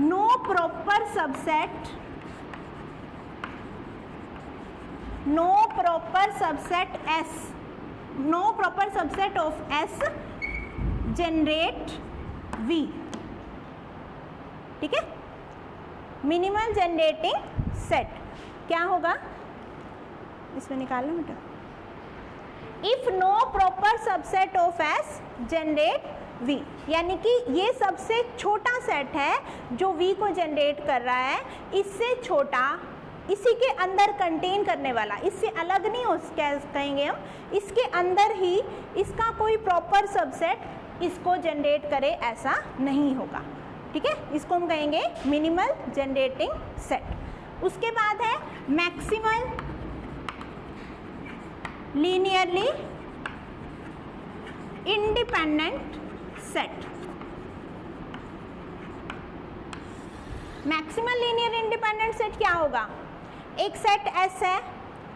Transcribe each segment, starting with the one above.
No proper subset, no proper subset S, no proper subset of S generate V, ठीक है। Minimal generating set क्या होगा, इसमें निकाल लो बेटा। If no proper subset of S generate V, यानी कि ये सबसे छोटा सेट है जो V को जनरेट कर रहा है, इससे छोटा, इसी के अंदर कंटेन करने वाला, इससे अलग नहीं हो कहेंगे हम, इसके अंदर ही इसका कोई प्रॉपर सबसेट इसको जनरेट करे ऐसा नहीं होगा, ठीक है। इसको हम कहेंगे मिनिमल जनरेटिंग सेट। उसके बाद है maximal linearly independent set. Maximal linear independent set क्या होगा, एक सेट S है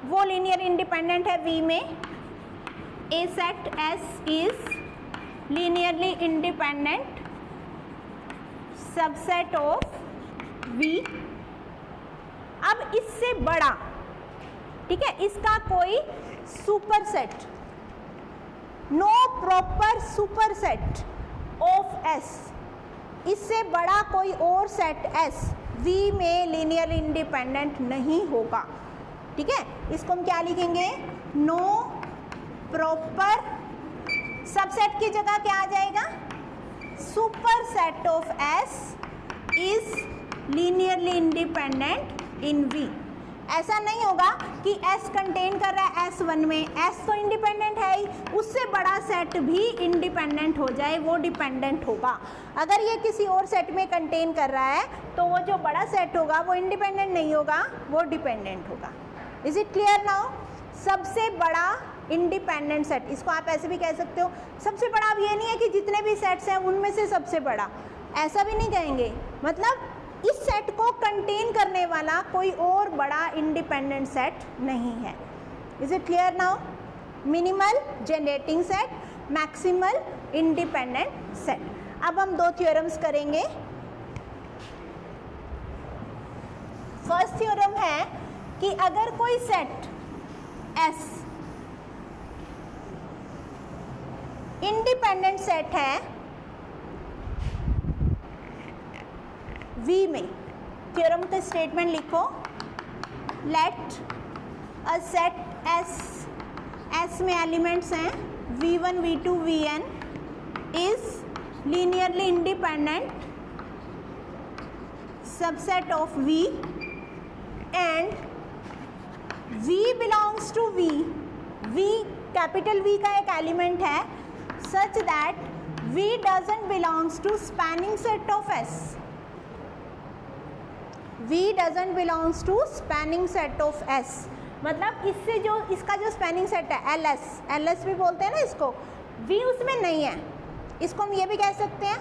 वो लीनियर इंडिपेंडेंट है V में, a set S is linearly independent subset of V। अब इससे बड़ा, ठीक है, इसका कोई super set, no proper super set of S, इससे बड़ा कोई और सेट S V में लीनियर इंडिपेंडेंट नहीं होगा, ठीक है। इसको हम क्या लिखेंगे, नो प्रॉपर सबसेट की जगह क्या आ जाएगा, super set of S is linearly independent in V। ऐसा नहीं होगा कि S कंटेन कर रहा है S1 में, S तो इंडिपेंडेंट है ही, उससे बड़ा सेट भी इंडिपेंडेंट हो जाए वो डिपेंडेंट होगा। अगर ये किसी और सेट में कंटेन कर रहा है तो वो जो बड़ा सेट होगा वो इंडिपेंडेंट नहीं होगा, वो डिपेंडेंट होगा। Is it clear now. सबसे बड़ा इंडिपेंडेंट सेट, इसको आप ऐसे भी कह सकते हो, सबसे बड़ा अब ये नहीं है कि जितने भी सेट्स हैं उनमें से सबसे बड़ा, ऐसा भी नहीं कहेंगे, मतलब इस सेट को कंटेन करने वाला कोई और बड़ा इंडिपेंडेंट सेट नहीं है। Is it clear now. Minimal generating set, maximal independent set. अब हम दो थ्योरम्स करेंगे। फर्स्ट थ्योरम है कि अगर कोई सेट S इंडिपेंडेंट सेट है V में, थ्योरम का स्टेटमेंट लिखो, लेट अ सेट S में एलिमेंट्स हैं V1 V2 Vn is linearly independent subset of V and V belongs to V, V capital V का एक एलिमेंट है such that V doesn't belongs to spanning set of S, V doesn't belongs to spanning set of S, मतलब इससे जो इसका जो spanning set है LS भी बोलते हैं ना इसको, V उसमें नहीं है। इसको हम ये भी कह सकते हैं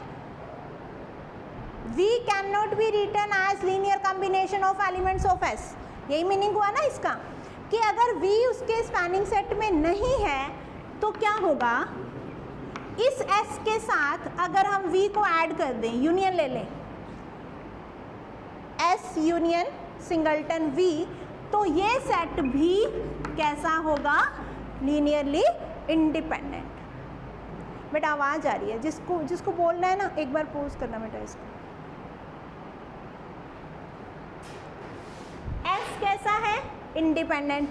V cannot be written as linear combination of elements of S। यही मीनिंग हुआ ना इसका, कि अगर V उसके स्पैनिंग सेट में नहीं है तो क्या होगा, इस S के साथ अगर हम V को ऐड कर दें, यूनियन ले लें, S यूनियन सिंगलटन V, तो ये सेट भी कैसा होगा, लीनियरली इंडिपेंडेंट। बेटा आवाज आ रही है, जिसको बोलना है ना एक बार पोज करना बेटा इसको। S कैसा है, इंडिपेंडेंट,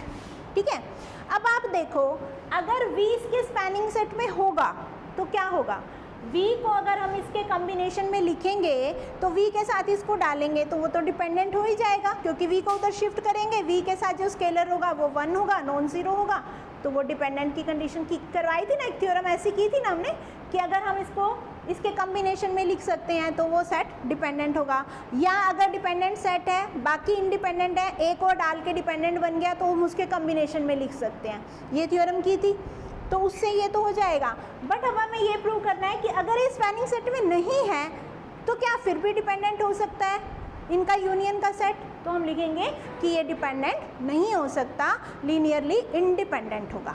ठीक है। अब आप देखो अगर V इसके स्पैनिंग सेट में होगा तो क्या होगा, V को अगर हम इसके कॉम्बिनेशन में लिखेंगे तो V के साथ इसको डालेंगे तो वो तो डिपेंडेंट हो ही जाएगा, क्योंकि V को उधर शिफ्ट करेंगे, V के साथ जो स्केलर होगा वो 1 होगा, नॉन जीरो होगा, तो वो डिपेंडेंट की कंडीशन की करवाई थी ना, एक थ्योरम ऐसी की थी ना हमने कि अगर हम इसको इसके कॉम्बिनेशन में लिख सकते हैं तो वो सेट डिपेंडेंट होगा। या अगर डिपेंडेंट सेट है बाकी इंडिपेंडेंट है, एक और डाल के डिपेंडेंट बन गया तो हम उसके कॉम्बिनेशन में लिख सकते हैं, ये थ्योरम की थी, तो उससे ये तो हो जाएगा। बट अब हमें ये प्रूव करना है कि अगर ये स्पैनिंग सेट में नहीं है तो क्या फिर भी डिपेंडेंट हो सकता है इनका यूनियन का सेट, तो हम लिखेंगे कि ये डिपेंडेंट नहीं हो सकता, लीनियरली इंडिपेंडेंट होगा।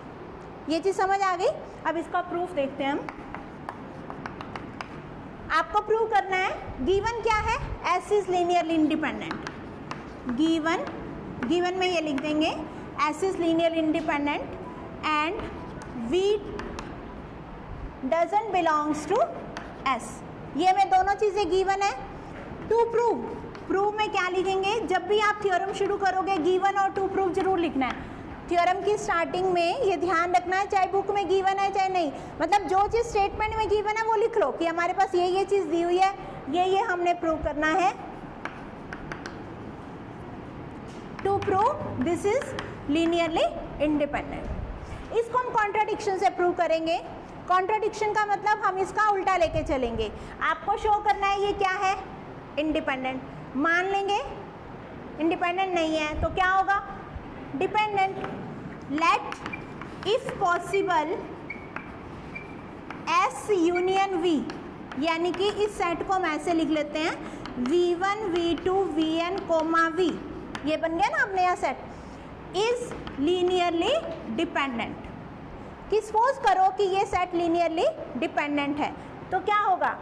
ये चीज़ समझ आ गई। अब इसका प्रूफ देखते हैं हम। आपको प्रूव करना है गिवन क्या है, S is linearly independent. Given में ये लिख देंगे S is linearly independent and V doesn't belongs to S. ये में दोनों चीजें गिवन है। टू प्रूव में क्या लिखेंगे, जब भी आप थ्योरम शुरू करोगे गिवन और टू प्रूव जरूर लिखना है। थ्योरम की स्टार्टिंग में ये ध्यान रखना है, चाहे बुक में गिवन है चाहे नहीं, मतलब जो चीज़ स्टेटमेंट में गिवन है वो लिख लो कि हमारे पास ये चीज़ दी हुई है, ये हमने प्रूव करना है। To prove this is linearly independent. इसको हम कॉन्ट्राडिक्शन से प्रूव करेंगे। कॉन्ट्राडिक्शन का मतलब हम इसका उल्टा लेके चलेंगे। आपको शो करना है ये क्या है, इंडिपेंडेंट। मान लेंगे इंडिपेंडेंट नहीं है तो क्या होगा, dependent. Let if possible S union V, यानी कि इस सेट को हम ऐसे लिख लेते हैं v1 v2 vn coma v, ये बन गया ना अपने यहाँ सेट, इज लीनियरली डिपेंडेंट। कि सपोज करो कि ये सेट लीनियरली डिपेंडेंट है तो क्या होगा,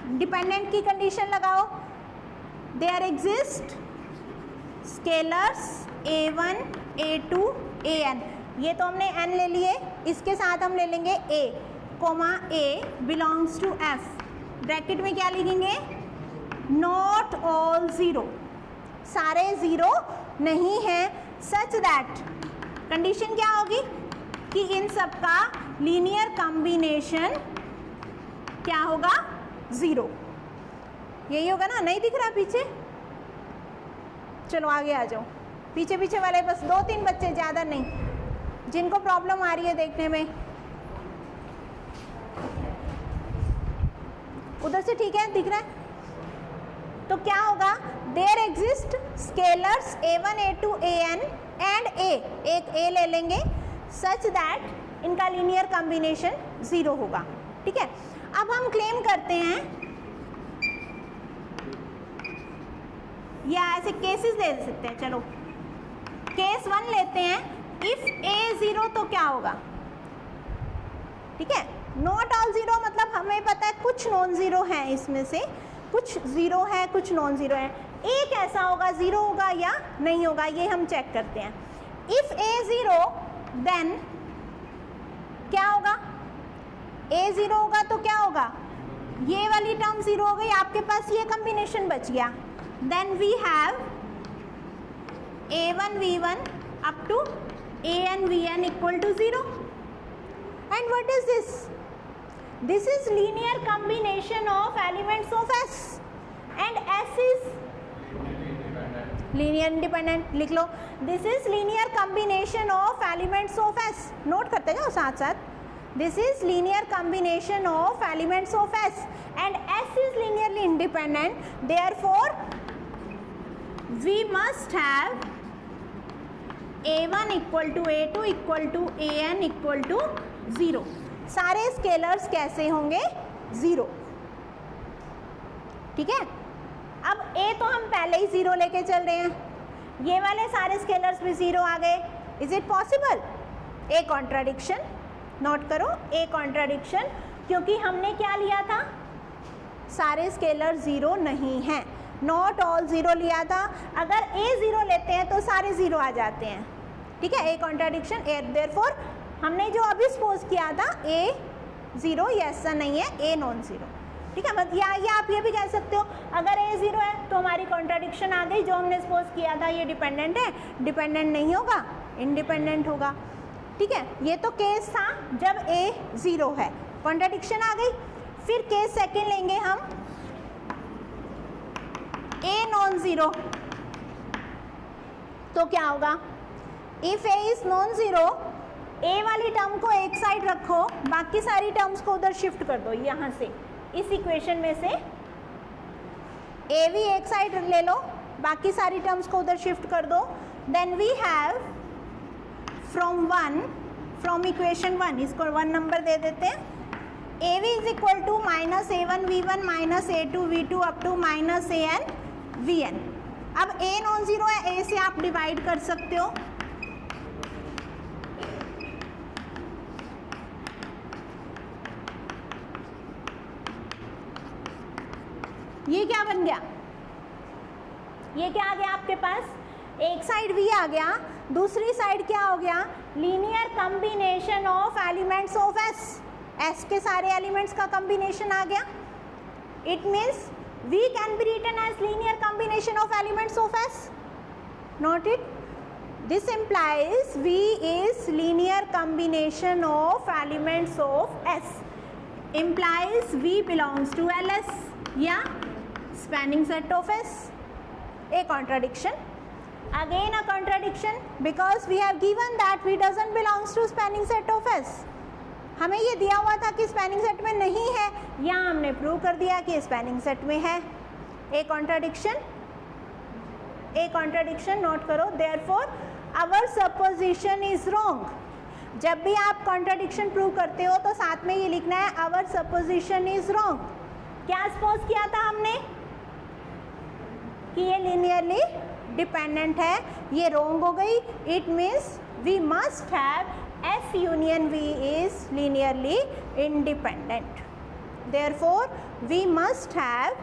डिपेंडेंट की कंडीशन लगाओ, there exist scalars a1 a2 an, ये तो हमने n ले लिए, इसके साथ हम ले लेंगे a comma a belongs to f, bracket में क्या लिखेंगे, नॉट ऑल ज़ीरो, सारे ज़ीरो नहीं हैं, सच दैट कंडीशन क्या होगी कि इन सब का लीनियर कॉम्बिनेशन क्या होगा, ज़ीरो। यही होगा ना, नहीं दिख रहा पीछे, चलो आगे आ जाओ। पीछे पीछे वाले बस 2-3 बच्चे, ज़्यादा नहीं, जिनको प्रॉब्लम आ रही है देखने में। उधर से ठीक है, दिख रहा है? तो क्या होगा, there exist scalars a1 a2 an and a, एक a ले लेंगे, सच दैट इनका लीनियर कॉम्बिनेशन 0 होगा। ठीक है, अब हम क्लेम करते हैं या ऐसे केसेस दे सकते हैं। चलो केस 1 लेते हैं, इफ a 0 तो क्या होगा, ठीक है, नॉट ऑल ज़ीरो, मतलब हमें पता है कुछ नॉन ज़ीरो हैं, इसमें से कुछ ज़ीरो है कुछ नॉन ज़ीरो है, एक ऐसा होगा ज़ीरो होगा या नहीं होगा, ये हम चेक करते हैं। इफ a 0 देन क्या होगा, a 0 होगा तो क्या होगा, ये वाली टर्म 0 हो गई, आपके पास ये कॉम्बिनेशन बच गया। Then we have a1 v1 up to an vn equal to 0, and what is this? This is linear combination of elements of S, and S is linear independent, लिख लो, this is linear combination of elements of S, note करते जाओ साथ साथ, this is linear combination of elements of S and S is linearly independent, therefore we must have a1 equal to a2 equal to an equal to 0, सारे scalars कैसे होंगे, 0। ठीक है, अब a तो हम पहले ही 0 लेके चल रहे हैं, ये वाले सारे स्केलर्स भी 0 आ गए, is it possible, A contradiction, note करो ए कॉन्ट्राडिक्शन, क्योंकि हमने क्या लिया था, सारे स्केलर 0 नहीं हैं, नॉट ऑल 0 लिया था, अगर a 0 लेते हैं तो सारे 0 आ जाते हैं। ठीक है, ए कॉन्ट्राडिक्शन, देयरफॉर हमने जो अभी सपोज किया था a 0 ये ऐसा नहीं है, a नॉन 0। ठीक है, मतलब या आप ये भी कह सकते हो अगर a 0 है तो हमारी कॉन्ट्राडिक्शन आ गई, जो हमने सपोज किया था ये डिपेंडेंट है, डिपेंडेंट नहीं होगा, इंडिपेंडेंट होगा। ठीक है, ये तो केस था जब a 0 है, कॉन्ट्राडिक्शन आ गई। फिर केस सेकंड लेंगे हम, a नॉन 0, तो क्या होगा, if a is non 0, a वाली टर्म को एक साइड रखो, बाकी सारी टर्म्स को उधर शिफ्ट कर दो, यहाँ से इस इक्वेशन में से a भी एक साइड ले लो, बाकी सारी टर्म्स को उधर शिफ्ट कर दो, then we have from equation 1, इसको 1 नंबर दे देते हैं, a v is equal to minus a1 v1 minus a2 v2 up to minus an vn। अब a नॉन 0 है, a से आप डिवाइड कर सकते हो, ये क्या बन गया, ये क्या आ गया आपके पास, एक साइड V आ गया, दूसरी साइड क्या हो गया, linear combination of elements of S, S के सारे एलिमेंट्स का कॉम्बिनेशन आ गया. It means V can be written as linear combination of elements of S. Note it, this implies V is linear combination of elements of S, implies V belongs to LS या spanning set of S. A contradiction, again a contradiction, because we have given that V doesn't belongs to spanning set of S. हमें ये दिया हुआ था कि spanning set में नहीं है, यहाँ हमने प्रूव कर दिया कि स्पैनिंग सेट में है. ए कॉन्ट्राडिक्शन नोट करो. Therefore our supposition is wrong. जब भी आप कॉन्ट्राडिक्शन प्रूव करते हो तो साथ में ये लिखना है आवर सपोजिशन इज रॉन्ग. क्या सपोज किया था हमने कि ये लीनियरली डिपेंडेंट है, ये रॉन्ग हो गई. It means we must have S union V is linearly independent. Therefore, we must have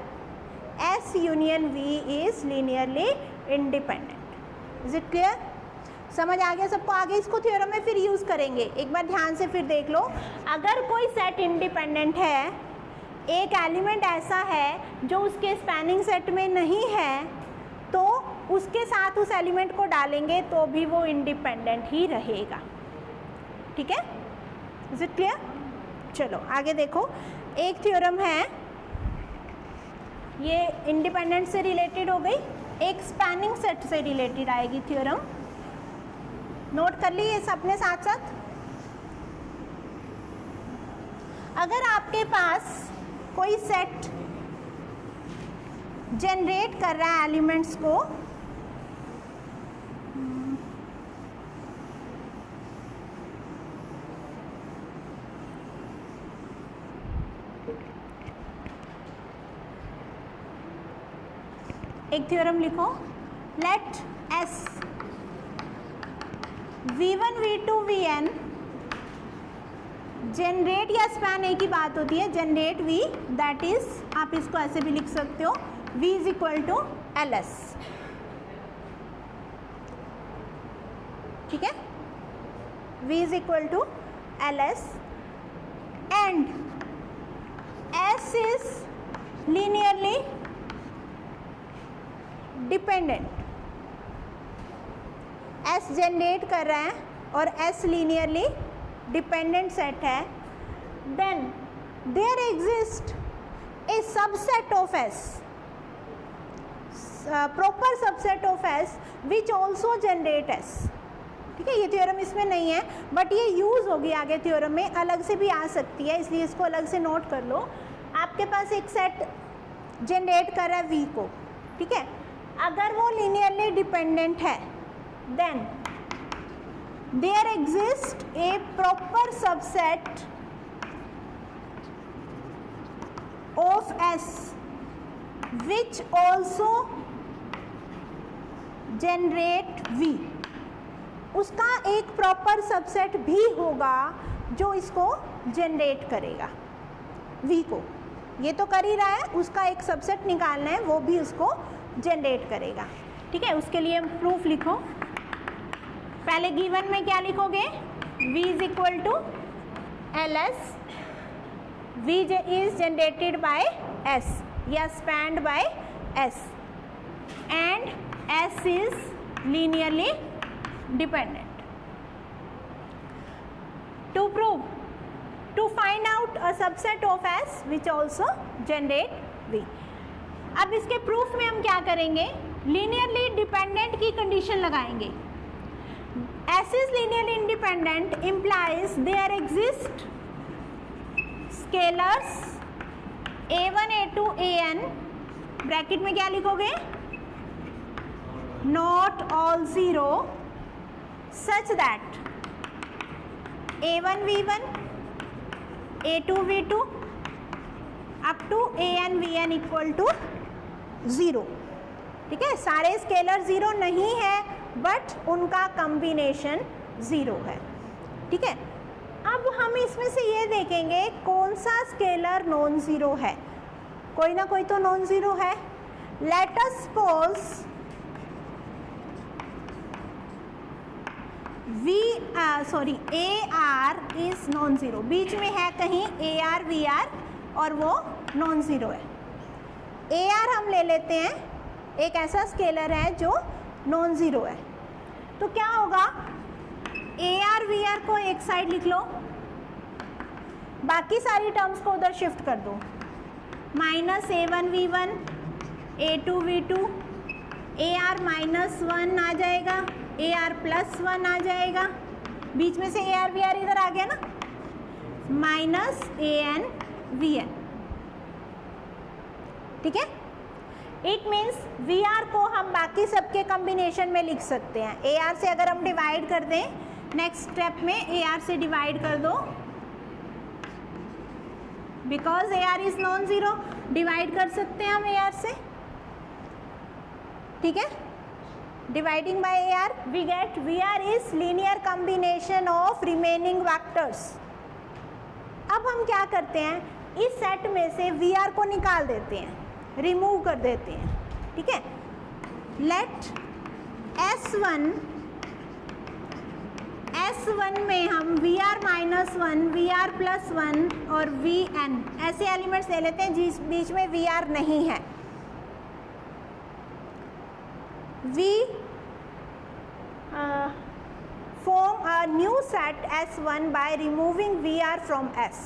S union V is linearly independent. Is it clear? समझ आ गया सबको? आगे इसको थ्योरम में फिर यूज़ करेंगे. एक बार ध्यान से फिर देख लो. अगर कोई सेट इंडिपेंडेंट है, एक एलिमेंट ऐसा है जो उसके स्पैनिंग सेट में नहीं है, तो उसके साथ उस एलिमेंट को डालेंगे तो भी वो इंडिपेंडेंट ही रहेगा. ठीक है, इज इट क्लियर? चलो आगे देखो. एक थ्योरम है, ये इंडिपेंडेंट से रिलेटेड हो गई, एक स्पैनिंग सेट से रिलेटेड आएगी थ्योरम. नोट कर ली ये सबने साथ साथ. अगर आपके पास कोई सेट जनरेट कर रहा है एलिमेंट्स को, एक थ्योरम लिखो. Let S V1 V2 Vn generate या स्पैन एक ही बात होती है, जनरेट V, दैट इज आप इसको ऐसे भी लिख सकते हो V is equal to LS. ठीक है, V is equal to LS and S is linearly dependent. S generate कर रहा है और S लीनियरली डिपेंडेंट सेट है. Then there exist a subset of S, proper subset of S which also generate S. ठीक है, ये theorem इसमें नहीं है बट ये यूज़ होगी आगे थ्योरम में, अलग से भी आ सकती है, इसलिए इसको अलग से नोट कर लो. आपके पास एक सेट जनरेट कर रहा है V को. ठीक है, अगर वो लीनियरली डिपेंडेंट है, then there exist a proper subset of S which also generate V. उसका एक प्रॉपर सबसेट भी होगा जो इसको जनरेट करेगा V को. ये तो कर ही रहा है, उसका एक सबसेट निकालना है, वो भी उसको जनरेट करेगा. ठीक है, उसके लिए प्रूफ लिखो. पहले गिवन में क्या लिखोगे, V is equal to LS, V is generated by S या spanned by S and S is linearly dependent. To prove, to find out a subset of S which also generate V. अब इसके proof में हम क्या करेंगे, linearly dependent की condition लगाएंगे. S is linearly independent implies there exist scalars A1 A2 AN, bracket में क्या लिखोगे, not all zero such that A1 V1 A2 V2 up to AN VN equal to 0. ठीक है, सारे स्केलर 0 नहीं है बट उनका कॉम्बिनेशन 0 है. ठीक है, अब हम इसमें से ये देखेंगे कौन सा स्केलर नॉन ज़ीरो है. कोई ना कोई तो नॉन जीरो है। Let us suppose a are is non zero, बीच में है कहीं ए आर वी आर और वो नॉन जीरो है। ए आर हम ले लेते हैं, एक ऐसा स्केलर है जो नॉन जीरो है, तो क्या होगा, ए आर वी आर को एक साइड लिख लो, बाकी सारी टर्म्स को उधर शिफ्ट कर दो, minus A1V1 A2V2, A R -1 आ जाएगा, ए आर +1 आ जाएगा, बीच में से ए आर वी आर इधर आ गया ना, माइनस AN/VN, ठीक है। इट मीन्स वी आर को हम बाकी सबके कॉम्बिनेशन में लिख सकते हैं। ए आर से अगर हम डिवाइड कर दें, नेक्स्ट स्टेप में ए आर से डिवाइड कर दो, because A are is non zero, divide कर सकते हैं हम ए आर से, ठीक है। Dividing by A R we get V R is linear combination of remaining vectors. अब हम क्या करते हैं, इस सेट में से वी आर को निकाल देते हैं, रिमूव कर देते हैं, ठीक है। लेट S1 में हम VR-1, VR+1 और Vn ऐसे एलिमेंट्स ले लेते हैं जिस बीच में VR नहीं है। We form a new set S1 by removing VR from S.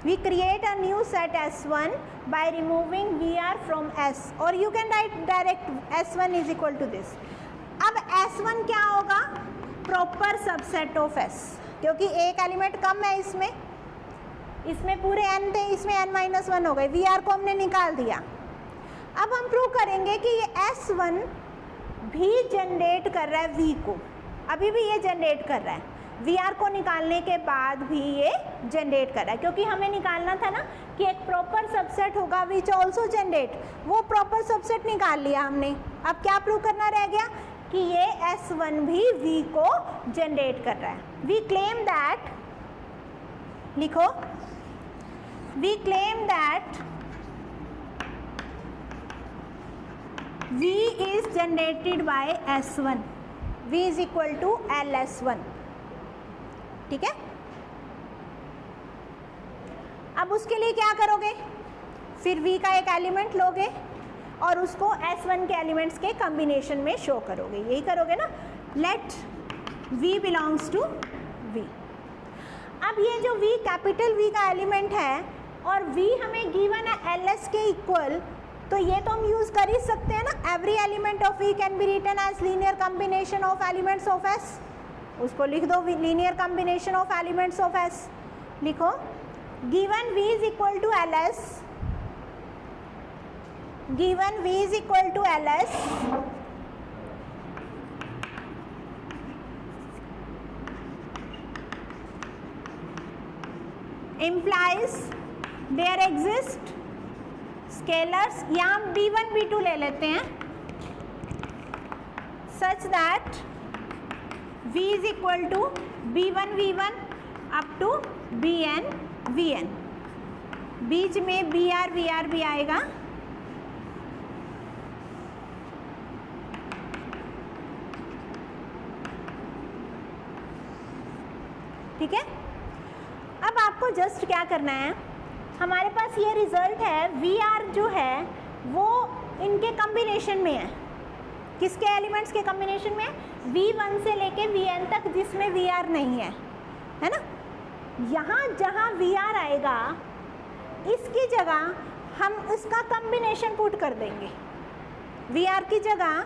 We create a new set S1 by removing VR from S, or you can write direct S1 is equal to this. अब S1 क्या होगा, proper subset of S, क्योंकि एक element कम है इसमें पूरे n थे, इसमें n-1 हो गए, VR को हमने निकाल दिया। अब हम प्रूव करेंगे कि ये S1 भी जनरेट कर रहा है V को, अभी भी ये जनरेट कर रहा है, VR को निकालने के बाद भी ये जनरेट कर रहा है, क्योंकि हमें निकालना था ना कि एक प्रॉपर सबसेट होगा विच ऑल्सो जनरेट, वो प्रॉपर सबसेट निकाल लिया हमने। अब क्या प्रूव करना रह गया कि ये S1 भी V को जनरेट कर रहा है। वी क्लेम दैट, लिखो, we claim that V is generated by S1, V is equal to LS1, ठीक है। अब उसके लिए क्या करोगे, फिर V का एक एलिमेंट लोगे और उसको S1 के एलिमेंट्स के कॉम्बिनेशन में शो करोगे, यही करोगे ना। Let V belongs to V। अब ये जो V कैपिटल V का एलिमेंट है और V हमें गिवन है LS के इक्वल, तो ये तो हम यूज कर ही सकते हैं ना, every element of V can be written as linear combination of elements of S। उसको लिख दो, linear combination of elements of S, लिखो, given V is equal to LS, given V is equal to LS, implies there exist scalars, यहाँ हम B1 B2 ले लेते हैं, such that V is equal to B1 V1 up to Bn Vn, बीच में Br Vr भी आएगा, ठीक है। अब आपको जस्ट क्या करना है, हमारे पास ये रिजल्ट है, VR जो है वो इनके कॉम्बिनेशन में है, किसके एलिमेंट्स के कॉम्बिनेशन में, V1 से लेके Vn तक जिसमें VR नहीं है ना। यहाँ जहाँ VR आएगा इसकी जगह हम इसका कॉम्बिनेशन पुट कर देंगे, VR की जगह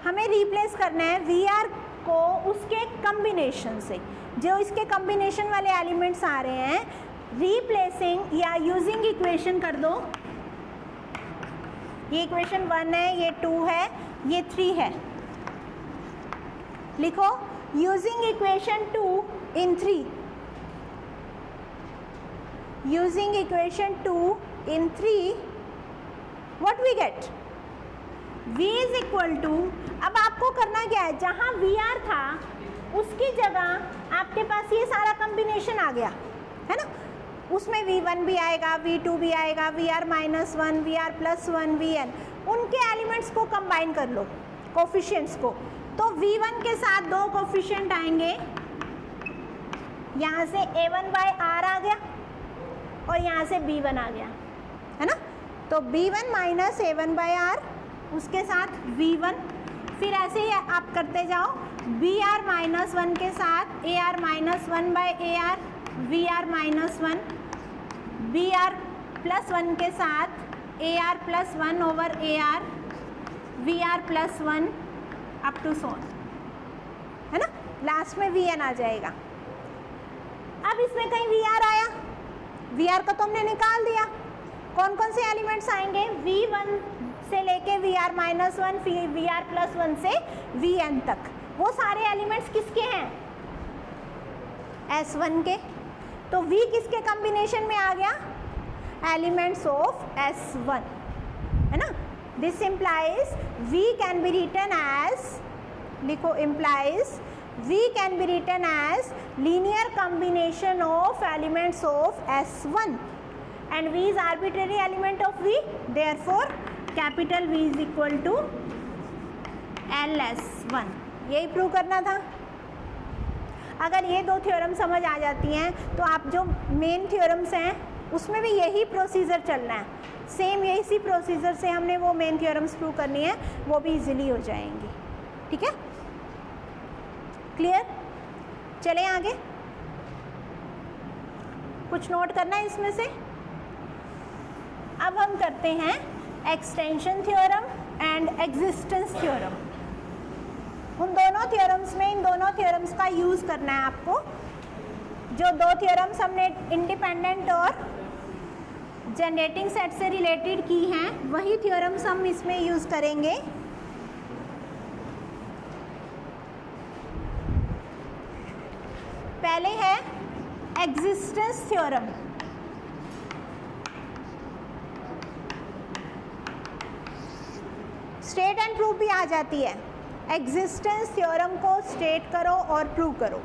हमें रिप्लेस करना है VR को उसके कॉम्बिनेशन से, जो इसके कॉम्बिनेशन वाले एलिमेंट्स आ रहे हैं, रिप्लेसिंग या यूजिंग इक्वेशन कर दो। ये इक्वेशन 1 है, ये 2 है, ये 3 है, लिखो, using equation 2 in 3, using equation 2 in 3, what we get, V is equal to, अब आपको करना क्या है, जहाँ VR था उसकी जगह आपके पास ये सारा कॉम्बिनेशन आ गया है ना, उसमें V1 भी आएगा, V2 भी आएगा, VR माइनस 1, VR प्लस 1, Vn, उनके एलिमेंट्स को कंबाइन कर लो, कोफिशिएंट्स को। तो V1 के साथ दो कोफिशिएंट आएंगे, यहाँ से A1/R आ गया और यहाँ से B1 आ गया, है ना। तो B1 माइनस A1/R, उसके साथ V1, फिर ऐसे ही आप करते जाओ, BR माइनस 1 के साथ AR minus 1/AR, VR minus 1, BR plus 1 के साथ AR plus 1 over AR, VR प्लस 1 अप टू सो, है ना। लास्ट में Vn आ जाएगा। अब इसमें कहीं VR आया, VR का तो हमने निकाल दिया। कौन कौन से एलिमेंट्स आएंगे, V1 से लेके VR माइनस 1, फिर VR प्लस 1 से Vn तक, वो सारे एलिमेंट्स किसके हैं, S1 के। तो V किसके कॉम्बिनेशन में आ गया, एलिमेंट्स ऑफ S1, है ना। This implies V can be written as, लिखो, implies V can be written as linear combination of elements of S1 and V is arbitrary element of V, therefore capital V is equal to LS1। यही prove करना था। अगर ये दो theorem समझ आ जाती हैं तो आप जो मेन थ्योरम्स हैं उसमें भी यही प्रोसीजर चलना है, सेम यही प्रोसीजर से हमने वो मेन थ्योरम्स प्रूव करनी है, वो भी इजीली हो जाएंगी। ठीक है, क्लियर। चलें आगे, कुछ नोट करना है इसमें से। अब हम करते हैं extension theorem and existence theorem. उन दोनों थ्योरम्स में इन दोनों थ्योरम्स का यूज़ करना है आपको। जो दो थ्योरम्स हमने इंडिपेंडेंट और जनरेटिंग सेट से रिलेटेड की हैं, वही थ्योरम्स हम इसमें यूज़ करेंगे। पहले है existence theorem. State and prove भी आ जाती है। एग्जिस्टेंस थ्योरम को स्टेट करो और प्रूव करो।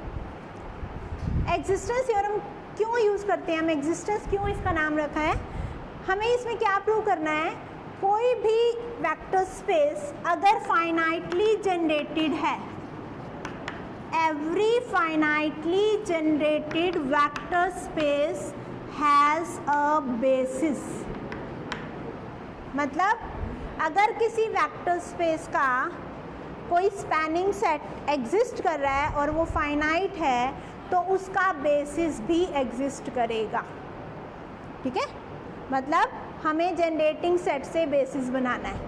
एग्जिस्टेंस थ्योरम क्यों यूज़ करते हैं हम, एग्जिस्टेंस क्यों इसका नाम रखा है, हमें इसमें क्या प्रूव करना है, कोई भी वेक्टर स्पेस अगर फाइनाइटली जनरेटेड है, every finitely generated vector space has a basis। मतलब अगर किसी वेक्टर स्पेस का कोई स्पैनिंग सेट एग्जिस्ट कर रहा है और वो फाइनाइट है, तो उसका बेसिस भी एग्जिस्ट करेगा। ठीक है, मतलब हमें जनरेटिंग सेट से बेसिस बनाना है,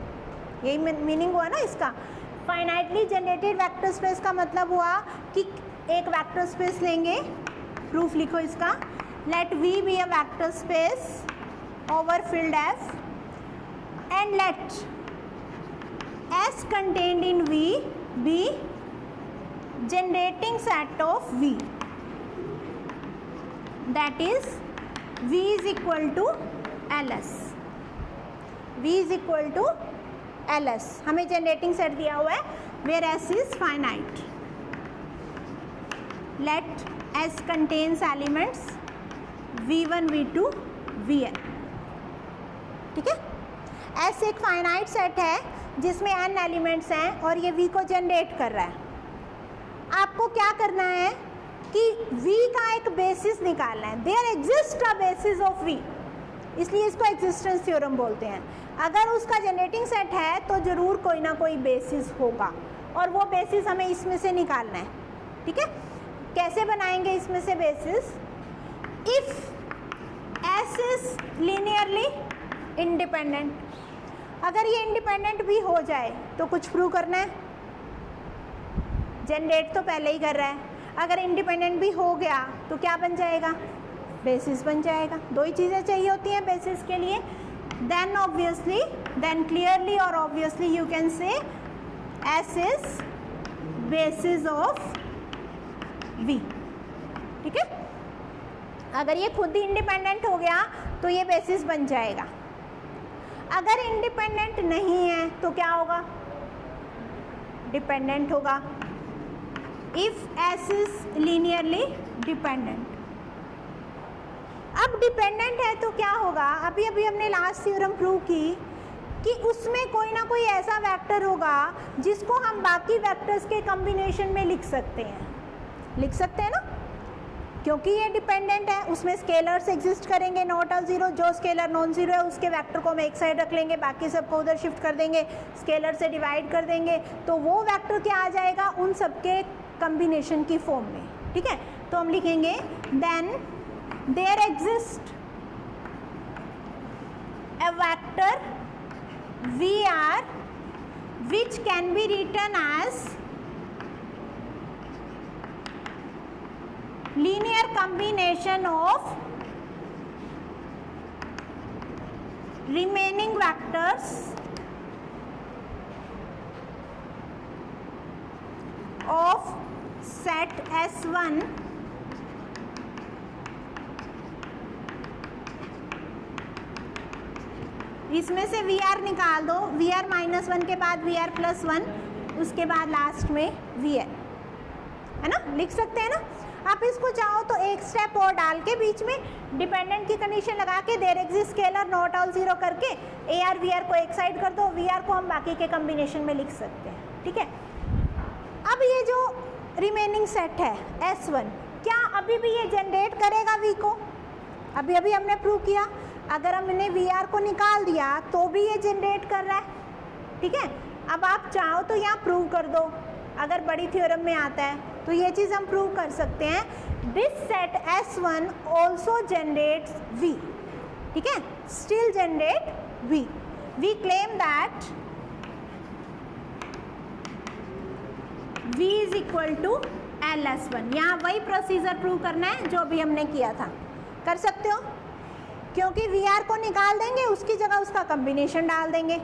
यही मीनिंग हुआ ना इसका। फाइनाइटली जनरेटेड वेक्टर स्पेस का मतलब हुआ कि एक वेक्टर स्पेस लेंगे, प्रूफ लिखो इसका, let V be a vector space over field F and let S contained in V be generating set of V, that is V is equal to LS। V is equal to LS, हमें generating set दिया हुआ है where S is finite। Let S contains elements V1, V2, Vn। ठीक है, S एक finite set है जिसमें n elements हैं और ये V को जनरेट कर रहा है। आपको क्या करना है कि V का एक बेसिस निकालना है। There exist a basis of V, इसलिए इसको एग्जिस्टेंस थ्योरम बोलते हैं। अगर उसका जनरेटिंग सेट है तो ज़रूर कोई ना कोई बेसिस होगा और वो बेसिस हमें इसमें से निकालना है। ठीक है, कैसे बनाएंगे इसमें से basis, if S is linearly independent, अगर ये इंडिपेंडेंट भी हो जाए तो कुछ प्रूव करना है, जनरेट तो पहले ही कर रहा है, अगर इंडिपेंडेंट भी हो गया तो क्या बन जाएगा, बेसिस बन जाएगा। दो ही चीज़ें चाहिए होती हैं बेसिस के लिए। देन ऑब्वियसली, देन क्लियरली और obviously you can say S is basis of V। ठीक है, अगर ये खुद ही इंडिपेंडेंट हो गया तो ये बेसिस बन जाएगा। अगर इंडिपेंडेंट नहीं है तो क्या होगा, डिपेंडेंट होगा। If S is linearly dependent, अब डिपेंडेंट है तो क्या होगा, अभी अभी हमने लास्ट थ्योरम प्रूव की कि उसमें कोई ना कोई ऐसा वेक्टर होगा जिसको हम बाकी वेक्टर्स के कॉम्बिनेशन में लिख सकते हैं ना, क्योंकि ये डिपेंडेंट है। उसमें स्केलर्स एग्जिस्ट करेंगे नॉट ऑल जीरो, जो स्केलर नॉन जीरो है उसके वेक्टर को हम एक साइड रख लेंगे, बाकी सबको उधर शिफ्ट कर देंगे, स्केलर से डिवाइड कर देंगे, तो वो वेक्टर क्या आ जाएगा, उन सबके कॉम्बिनेशन की फॉर्म में। ठीक है, तो हम लिखेंगे then there exist a vector VR which can be written as linear combination of remaining vectors of set S1 इसमें से VR निकाल दो, VR -1 के बाद VR +1, उसके बाद लास्ट में VN, है ना, लिख सकते हैं ना। आप इसको चाहो तो एक स्टेप और डाल के बीच में डिपेंडेंट की कंडीशन लगा के there exist scalar not all zero करके AR VR को एक साइड कर दो, VR को हम बाकी के कॉम्बिनेशन में लिख सकते हैं। ठीक है, अब ये जो रिमेनिंग सेट है S1, क्या अभी भी ये जनरेट करेगा V को? अभी अभी हमने प्रूव किया अगर हमने VR को निकाल दिया तो भी ये जनरेट कर रहा है। ठीक है, अब आप चाहो तो यहाँ प्रूव कर दो, अगर बड़ी थ्योरम में आता है तो ये चीज़ हम प्रूव कर सकते हैं। This set S1 also generates V। ठीक है, still generate V। We claim that V is equal to LS1। यहाँ वही प्रोसीजर प्रूव करना है जो अभी हमने किया था, कर सकते हो, क्योंकि VR को निकाल देंगे, उसकी जगह उसका कॉम्बिनेशन डाल देंगे।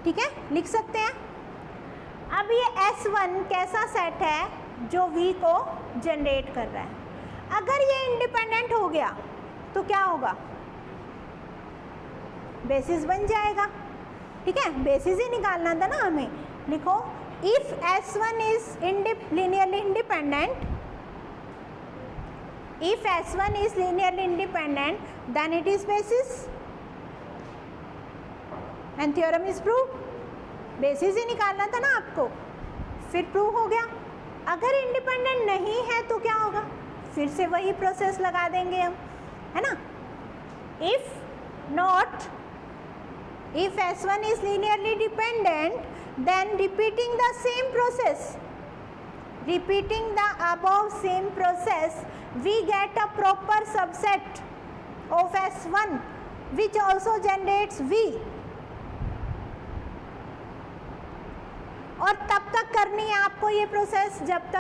ठीक है, लिख सकते हैं। अब ये S1 कैसा सेट है जो V को जनरेट कर रहा है। अगर ये इंडिपेंडेंट हो गया तो क्या होगा, बेसिस बन जाएगा। ठीक है, बेसिस ही निकालना था ना हमें। लिखो if S1 is linearly independent, if S1 is linearly independent then it is basis and theorem is proved। Basis ही निकालना था ना आपको, फिर प्रूव हो गया। अगर इंडिपेंडेंट नहीं है तो क्या होगा, फिर से वही प्रोसेस लगा देंगे हम, है ना। If not, if S1 is linearly dependent then repeating the same process, repeating the above same process, we get a proper subset of S1 which also generates V। और तब तक करनी है आपको ये प्रोसेस जब तक